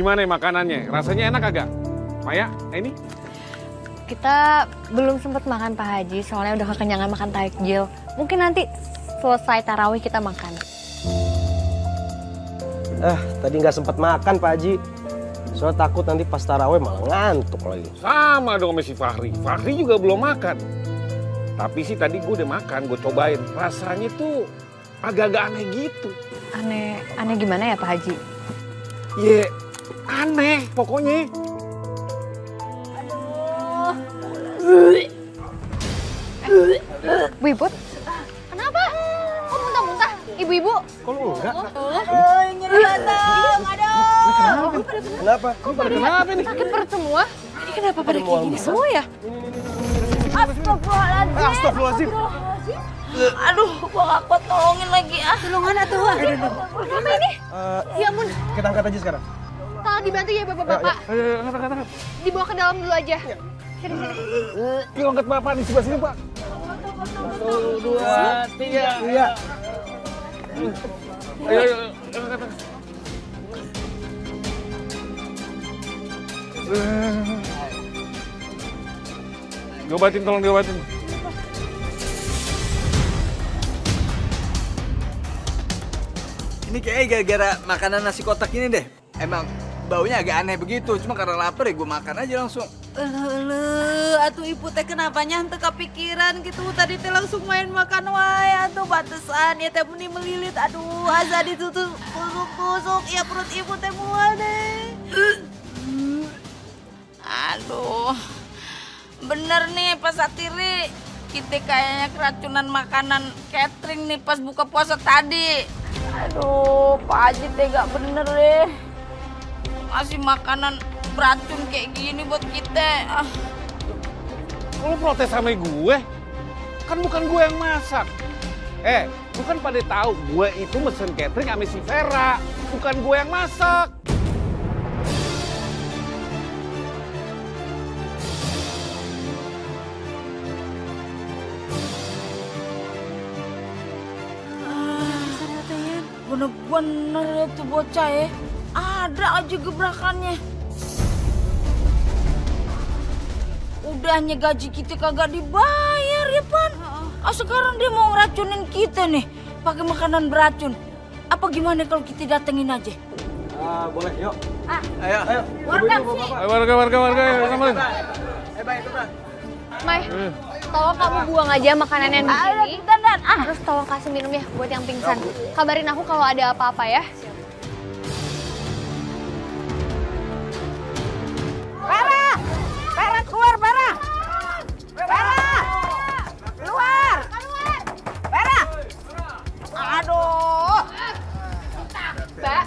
Gimana ya makanannya? Rasanya enak agak? Maya, ini? Kita belum sempat makan Pak Haji, soalnya udah kekenyangan makan takjil. Mungkin nanti selesai tarawih kita makan. Tadi nggak sempat makan Pak Haji. Soalnya takut nanti pas tarawih malah ngantuk lagi. Sama dong sama si Fahri. Fahri juga belum makan. Tapi sih tadi gue udah makan, gue cobain. Rasanya tuh agak-agak aneh gitu. Aneh gimana ya Pak Haji? Ye, aneh pokoknya. Bu Ibu, kenapa? Kok muntah-muntah? Ibu-ibu? Kok lu enggak? Nyeri batang, aduh. Kenapa? Kenapa nih? Sakit perut semua? Ini kenapa pada kayak gini semua ya? Astagfirullahaladzim. Astagfirullahaladzim. Aduh, gua gak kuat tolongin lagi ah. Tolongan atuh. Apa ini? Ya ampun, Kita angkat aja sekarang. tolong dibantu ya bapak-bapak. Angkat. Dibawa ke dalam dulu aja. Sini. Yuk angkat bapak di sebelah sini, Pak. 1, 2, 3. Iya. Ayo, angkat. Diobatin, tolong diobatin. Ini kayaknya gara-gara makanan nasi kotak ini deh. Emang baunya agak aneh begitu, cuma karena lapar ya gue makan aja langsung. Atuh ibu teh kenapanya henteu kepikiran gitu. Tadi teh langsung main makan wae atuh batesan ya teh meni melilit. Aduh, asa ditutup tusuk-tusuk ya perut ibu teh mual deh. Aduh. Bener nih Pak Satiri. Kita kayaknya keracunan makanan catering nih pas buka puasa tadi. Aduh, Pak Haji teh gak bener deh. Ngasih makanan beracun kayak gini buat kita. Lu protes sama gue? Kan bukan gue yang masak. Lu kan pada tahu gue itu mesen catering sama si Vera. Bukan gue yang masak. Bener-bener itu bocah ya. Ada aja gebrakannya. Udahnya gaji kita kagak dibayar ya Pan. Sekarang dia mau ngeracunin kita nih pakai makanan beracun. Apa gimana kalau kita datengin aja? Boleh, yuk. Ayo. Warga sih. Warga, samperin. Baik, Bang. Mai, tolong kamu buang aja makanan yang di sini. Dan. Terus tolong kasih minum ya buat yang pingsan. Kabarin aku kalau ada apa-apa ya. Vera keluar, Vera. Keluar. Vera. Aduh. Mbak,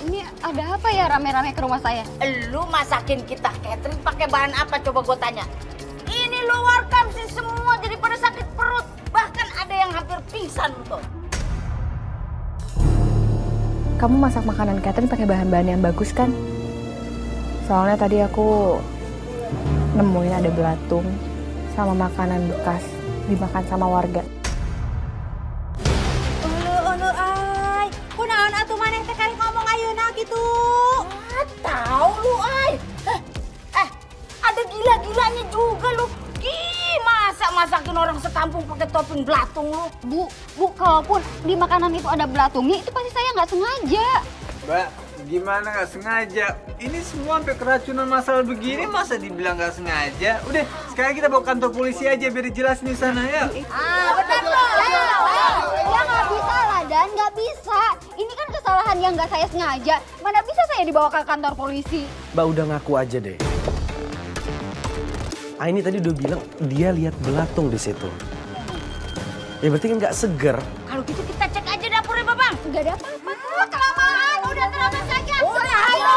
ini ada apa ya rame-rame ke rumah saya? Lu masakin kita catering pakai bahan apa coba gue tanya. Ini luar sih semua jadi pada sakit perut. Bahkan ada yang hampir pingsan tuh. Kamu masak makanan catering pakai bahan-bahan yang bagus kan? Soalnya tadi aku nemuin ada belatung sama makanan bekas dimakan sama warga. Ay, kunaon atuh maneh teh kali ngomong ayeuna gitu. Tahu lu ay. Ada gila-gilanya juga lu. Masa masakin orang sekampung pakai topping belatung lu? Bu, kalaupun di makanan itu ada belatungnya, itu pasti saya nggak sengaja. Mbak, gimana nggak sengaja? Ini semua sampai keracunan masalah begini masa dibilang nggak sengaja? Udah, sekarang kita bawa kantor polisi aja biar dijelasin di sana ya. Benar dong. Ya nggak bisa lah, Dan. Nggak bisa. Ini kan kesalahan yang nggak saya sengaja. Mana bisa saya dibawa ke kantor polisi? Mbak udah ngaku aja deh. Ini tadi udah bilang dia lihat belatung di situ. Ya berarti kan nggak seger. Kalau gitu kita cek aja dapurnya, Babang. Nggak ada apa-apa. Kelamaan, udah terlambat saja. Udah, ayo.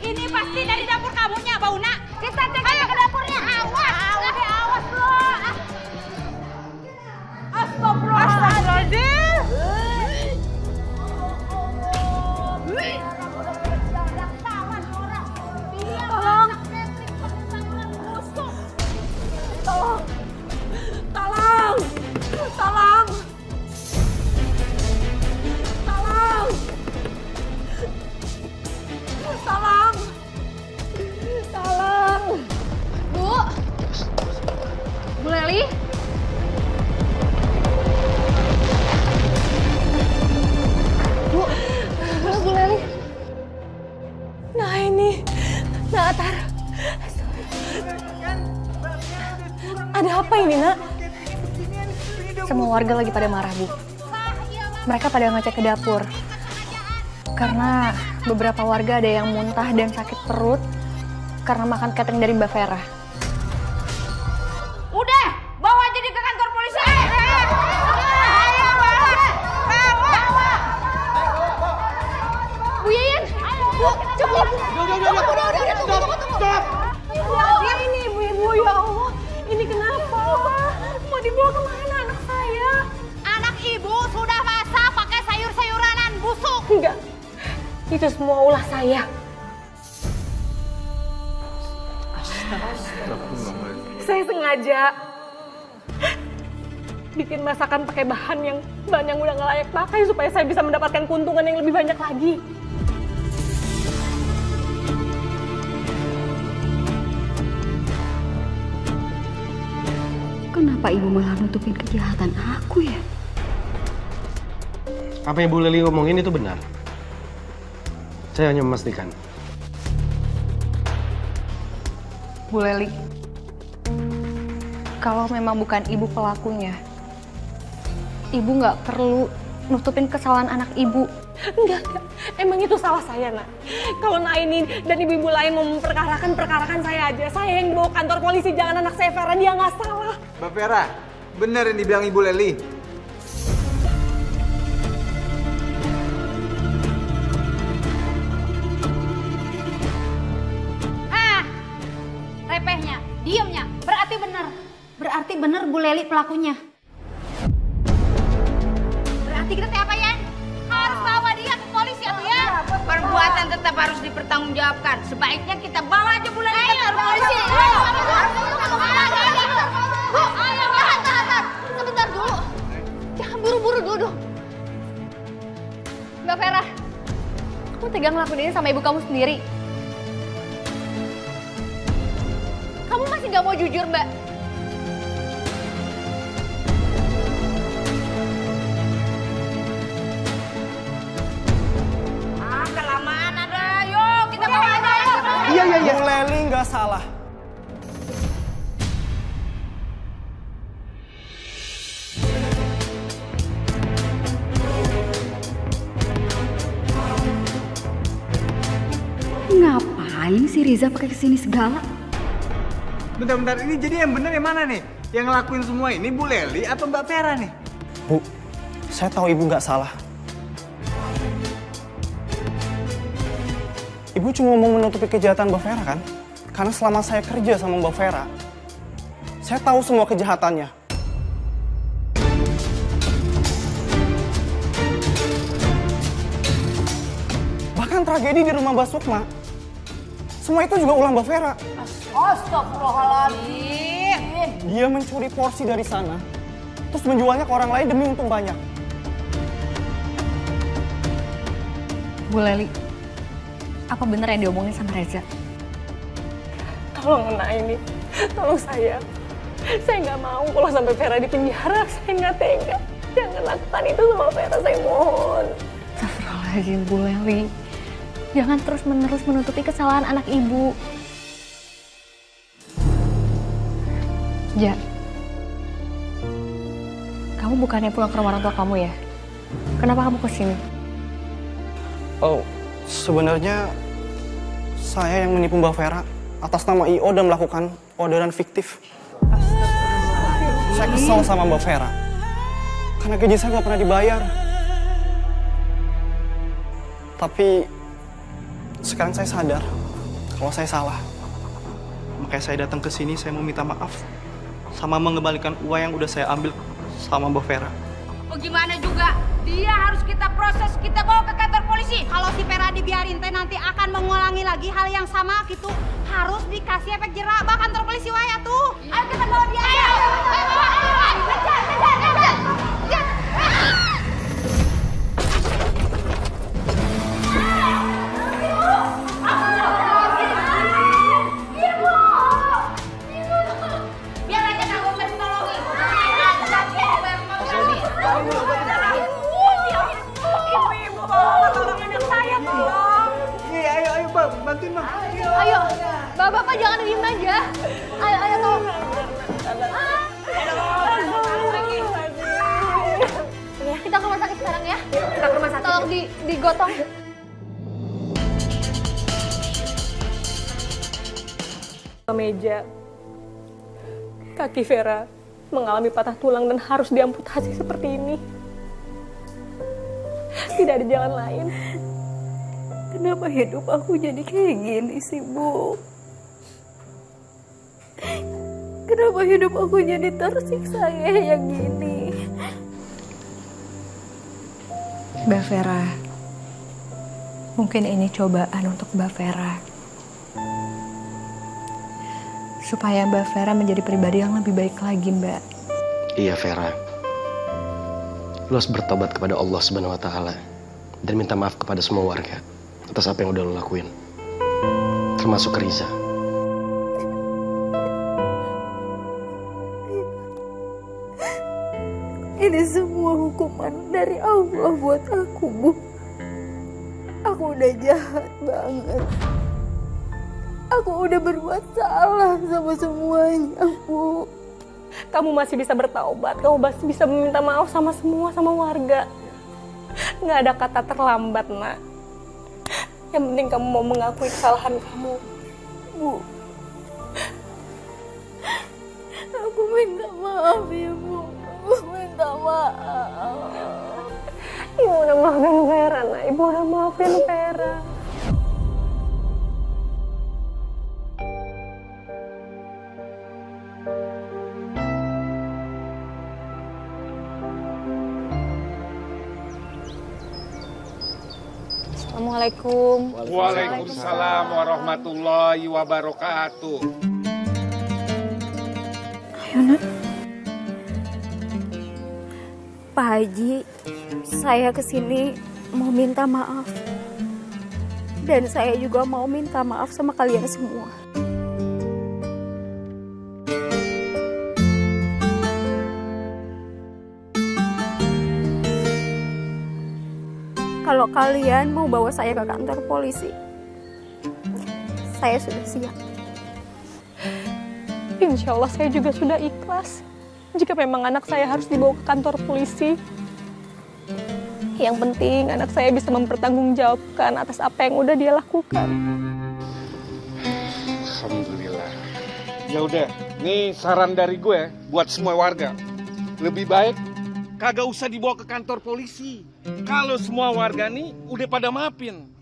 Ini pasti dari dapur kamunya, Bauna. Kita cek aja ke dapurnya. Awas. Awas lo. Astagfirullahaladzim. Tolong. Leli? Bu Leli. Nah ini, Nak Atar. Ada apa ini, Nak? Semua warga lagi pada marah, Bu. Mereka pada ngecek ke dapur. Karena beberapa warga ada yang muntah dan sakit perut karena makan catering dari Mbak Vera. Udah, bawa aja dia ke kantor polisi. Bu Yayan, Bu, cepet. Udah. Ini ibu-ibu, ya Allah. Ini kenapa? Mau dibawa kemana anak saya? Anak ibu sudah masak pakai sayur-sayuranan busuk. Enggak, itu semua ulah saya. Saya sengaja bikin masakan pakai bahan yang udah nggak layak pakai supaya saya bisa mendapatkan keuntungan yang lebih banyak lagi. Kenapa ibu malah nutupin kejahatan aku ya? Apa yang Bu Leli ngomongin itu benar. Saya hanya memastikan. Bu Leli, kalau memang bukan ibu pelakunya, ibu nggak perlu nutupin kesalahan anak ibu. Enggak. Emang itu salah saya, Nak. Kalau Naini dan ibu-ibu lain mau memperkarakan saya aja. Saya yang dibawa kantor polisi, jangan anak saya Vera, dia nggak salah. Mbak Vera, benar yang dibilang Ibu Leli. Repehnya, diemnya, berarti benar. Berarti benar Bu Leli pelakunya. Berarti kita teh apa ya? Harus bawa dia ke polisi atau ya? Perbuatan tetap harus dipertanggungjawabkan. Sebaiknya kita bawa aja Bu Leli ke kantor polisi. Bu, tahan. Sebentar dulu. Jangan buru-buru dulu. Mbak Vera, kamu tega ngelakuin ini sama ibu kamu sendiri. Kamu masih nggak mau jujur, Mbak? Kelamaan ada. Yuk, kita bawa aja. Iya. Bu Leli nggak salah. Ngapain si Riza pakai kesini segala? Bentar, ini jadi yang benar yang mana nih? Yang ngelakuin semua ini Bu Leli atau Mbak Vera nih? Bu, saya tahu ibu nggak salah. Ibu cuma mau menutupi kejahatan Mbak Vera kan? Karena selama saya kerja sama Mbak Vera, saya tahu semua kejahatannya. Bahkan tragedi di rumah Mbak Sukma, semua itu juga ulah Mbak Vera. Astagfirullahaladzim. Dia mencuri porsi dari sana, terus menjualnya ke orang lain demi untung banyak. Bu Leli, apa benar yang diomongin sama Reza? Tolong Naini, tolong saya. Saya nggak mau kalau sampai Vera di penjara, saya nggak tega. Jangan lakukan itu sama Vera, saya mohon. Astagfirullahaladzim, Bu Leli. Jangan terus-menerus menutupi kesalahan anak ibu. Ja, kamu bukannya pulang ke rumah orang tua kamu ya? Kenapa kamu kesini? Oh, sebenarnya saya yang menipu Mbak Vera atas nama IO dan melakukan orderan fiktif. Saya kesal sama Mbak Vera karena gaji saya nggak pernah dibayar. Tapi sekarang saya sadar kalau saya salah. Makanya saya datang ke sini, saya mau minta maaf sama mengembalikan uang yang udah saya ambil sama Mbak Vera. Oh gimana juga? Dia harus kita proses, kita bawa ke kantor polisi. Kalau si Vera dibiarin teh nanti akan mengulangi lagi hal yang sama gitu. Harus dikasih efek jerak bah kantor polisi waya tuh. Ayo kita bawa dia. Ayo. Kejar. Biar aja Kang Gomez tolong. Ibu-ibu, tolong anak saya, tolong. Iya, ayo Bang, bantuin Bang. Ayo, bapak jangan diem aja. Ayo tolong. Kita ke rumah sakit sekarang ya. Kita ke rumah sakit. Tolong digotong. Meja. Kaki Vera mengalami patah tulang dan harus diamputasi seperti ini. Tidak ada jalan lain. Kenapa hidup aku jadi kayak gini sih, Bu? Kenapa hidup aku jadi tersiksa kayak gini? Mbak Vera, mungkin ini cobaan untuk Mbak Vera. Supaya Mbak Vera menjadi pribadi yang lebih baik lagi, Mbak. Iya Vera, lu harus bertobat kepada Allah Subhanahu Wa Taala dan minta maaf kepada semua warga atas apa yang udah lu lakuin, termasuk ke Riza. Ini semua hukuman dari Allah buat aku, Bu. Aku udah jahat banget. Aku udah berbuat salah sama semuanya, Bu. Kamu masih bisa bertaubat, kamu masih bisa meminta maaf sama warga. Nggak ada kata terlambat, Nak. Yang penting kamu mau mengakui kesalahan kamu. Bu, aku minta maaf ya, Bu. Aku minta maaf. Ibu udah maafin Vera, Nak. Ibu udah maafin Vera. Assalamualaikum. Waalaikumsalam warahmatullahi wabarakatuh. Ayo, Nak. Pak Haji, saya kesini mau minta maaf. Dan saya juga mau minta maaf sama kalian semua. Kalau kalian mau bawa saya ke kantor polisi, saya sudah siap. Insya Allah saya juga sudah ikhlas. Jika memang anak saya harus dibawa ke kantor polisi, yang penting anak saya bisa mempertanggungjawabkan atas apa yang udah dia lakukan. Alhamdulillah. Ya udah, nih saran dari gue buat semua warga. Lebih baik kagak usah dibawa ke kantor polisi. Kalau semua warga nih udah pada maafin.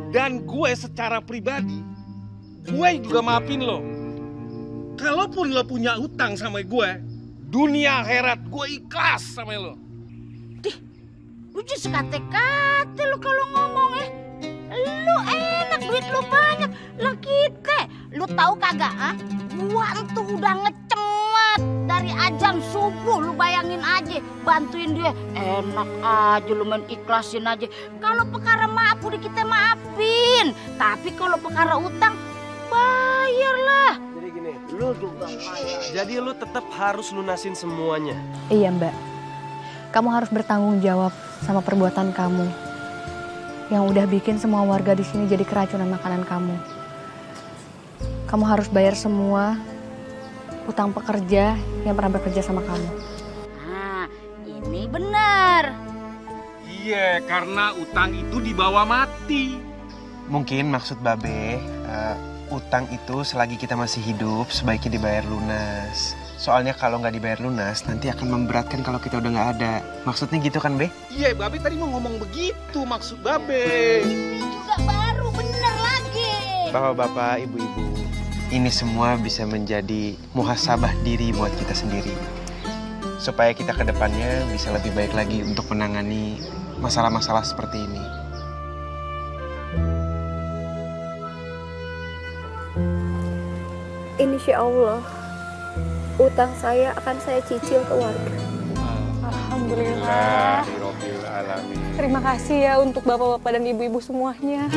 Dan gue secara pribadi, gue juga maafin lo. Kalaupun lo punya utang sama gue, dunia akhirat gue ikhlas sama lo. Lu jadi sekate-kate lu kalau ngomong ya. Lu enak, duit lu banyak. Lah kita, lu tahu kagak ah? Gua tuh udah ngecemet dari azan subuh, lu bayangin aja bantuin dia. Enak aja lu main ikhlasin aja. Kalau perkara maaf udah kita maafin. Tapi kalau perkara utang bayarlah. Jadi gini, Lu juga bayar. jadi lu tetap harus lunasin semuanya. Iya, Mbak. Kamu harus bertanggung jawab sama perbuatan kamu yang udah bikin semua warga di sini jadi keracunan makanan kamu. Kamu harus bayar semua utang pekerja yang pernah bekerja sama kamu. Nah, ini benar. Iya, karena utang itu dibawa mati. Mungkin maksud Babe, utang itu selagi kita masih hidup sebaiknya dibayar lunas. Soalnya kalau nggak dibayar lunas nanti akan memberatkan kalau kita udah nggak ada. Maksudnya gitu kan, Be? Iya, Babe tadi mau ngomong begitu maksud Babe. Ini juga baru bener lagi. Bapak-bapak, ibu-ibu, ini semua bisa menjadi muhasabah diri buat kita sendiri. Supaya kita ke depannya bisa lebih baik lagi untuk menangani masalah-masalah seperti ini. Insya Allah, utang saya akan saya cicil ke warga. Alhamdulillah. Alhamdulillah. Terima kasih ya untuk bapak-bapak dan ibu-ibu semuanya.